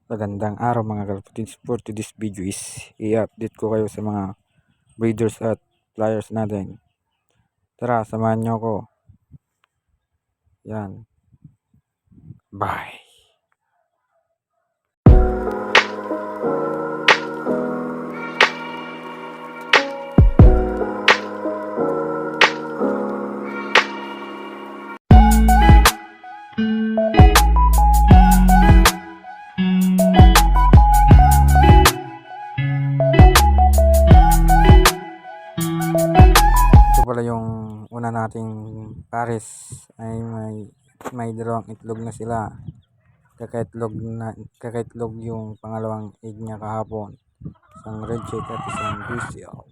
Magandang araw mga kalapatids. For today's video is i-update ko kayo sa mga breeders at flyers natin. Tara, samahan nyo ako. Yan. Bye! Ito pala yung una nating pares ay may dalawang itlog na sila. Kakaitlog yung pangalawang egg niya kahapon. Isang red check at isang grizzle.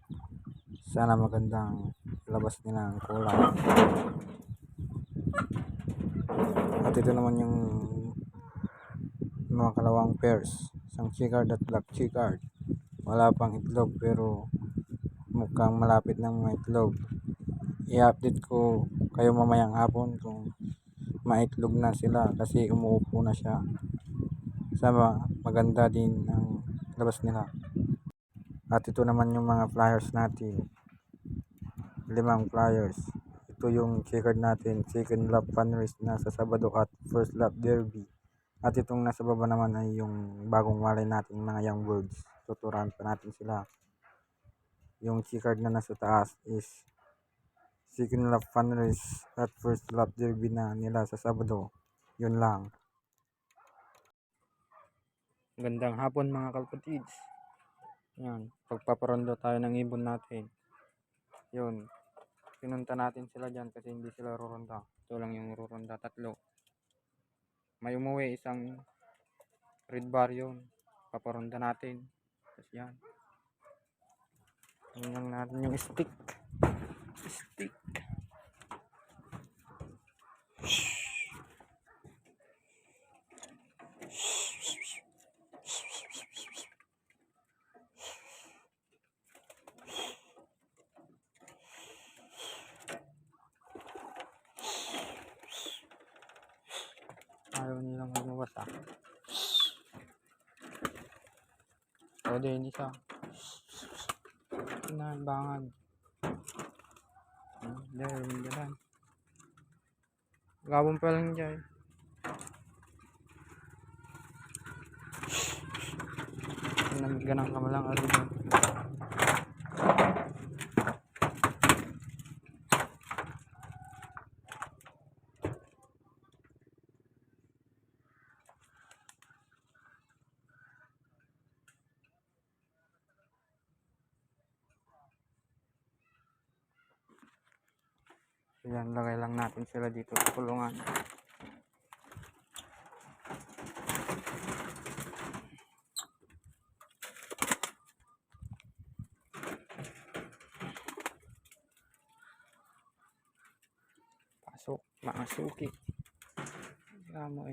Sana magandang labas nila ang kulay. At ito naman yung mga kalawang pairs. Isang checkered at black checkered. Wala pang itlog pero mukhang malapit ng mga itlog. I-update ko kayo mamayang hapon kung maitlog na sila kasi umuupo na siya. Sama maganda din ang labas nila. At ito naman yung mga flyers natin. 5 flyers. Ito yung checkered natin. Second lap fundraise na sa Sabado at first lap derby. At itong nasa baba naman ay yung bagong walay natin mga young birds. Tuturuan pa natin sila. Yung checkered na nasa taas is second lap fundraise at first lap derby na nila sa Sabado. Yun lang. Gandang hapon mga kalpatids. Yan. Pagpaparondo tayo ng ibon natin. Yun. Pinunta natin sila dyan kasi hindi sila ruronda. Ito lang yung ruronda. 3. May umuwi isang red bar yun. Paparonda natin. Tapos yan. Tingnan natin yung stick. Stick. Ayaw nilang lumabas ah. O din isa. Inabangan. There, mindalan. Gabon pa lang dyan. Ganang kamalang arugan. Yan, lagay lang natin sila dito sa kulungan. Pasok, mga suki. Gamoy.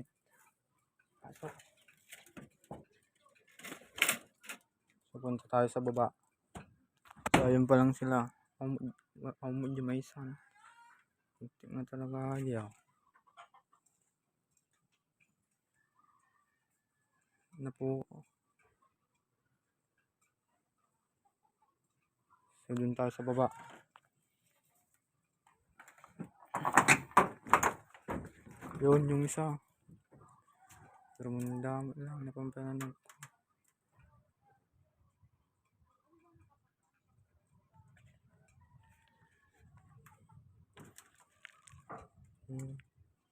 Pasok. Pupunta tayo sa baba. So, ayun pa lang sila. Amod yung may isan. Kunti na talaga ayaw. Na po. So, dun tayo sa baba. Yun, yung isa. Pero mandami lang. Napampanan ko.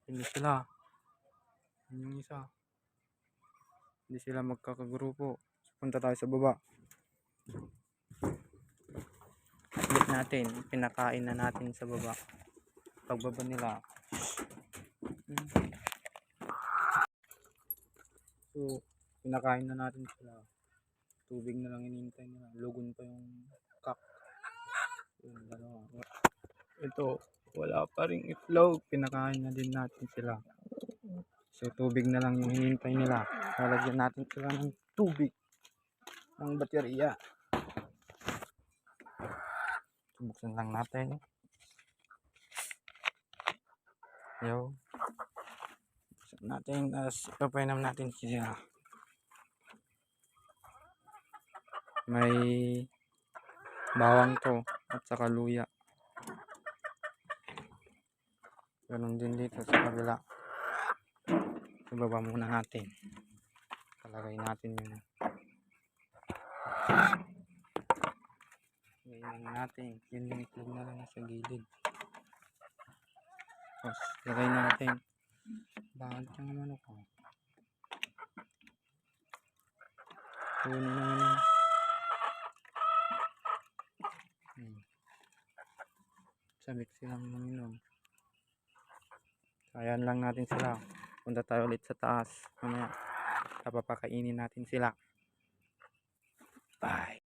Hindi sila. Yung isa. Hindi sila magkakagrupo. Punta tayo sa baba. Ulit natin. Pinakain na natin sa baba. Pagbaba nila. So, pinakain na natin sila. Tubig na lang inintay nila. Lugon pa yung kak. Yung dalawa. Ito, wala pa rin itlog. Pinakain na din natin sila. So, tubig na lang yung hinintay nila. Lalagyan natin sila ng tubig. Ng baterya. Buksan lang natin. Yo. Buksan natin. Tapos, ipapainom natin sila. May bawang to at saka luya. Ganon din dito sa kabila. Ibaba muna natin. Talagay natin yun. Ngayon natin. Yun yung itlog na lang sa gilid. Tapos lagay natin. Bakit yung manok ko? Kunin naman yung sabik silang manginom. Ayan lang natin sila. Punta tayo ulit sa taas. Mamaya papakainin natin sila. Bye.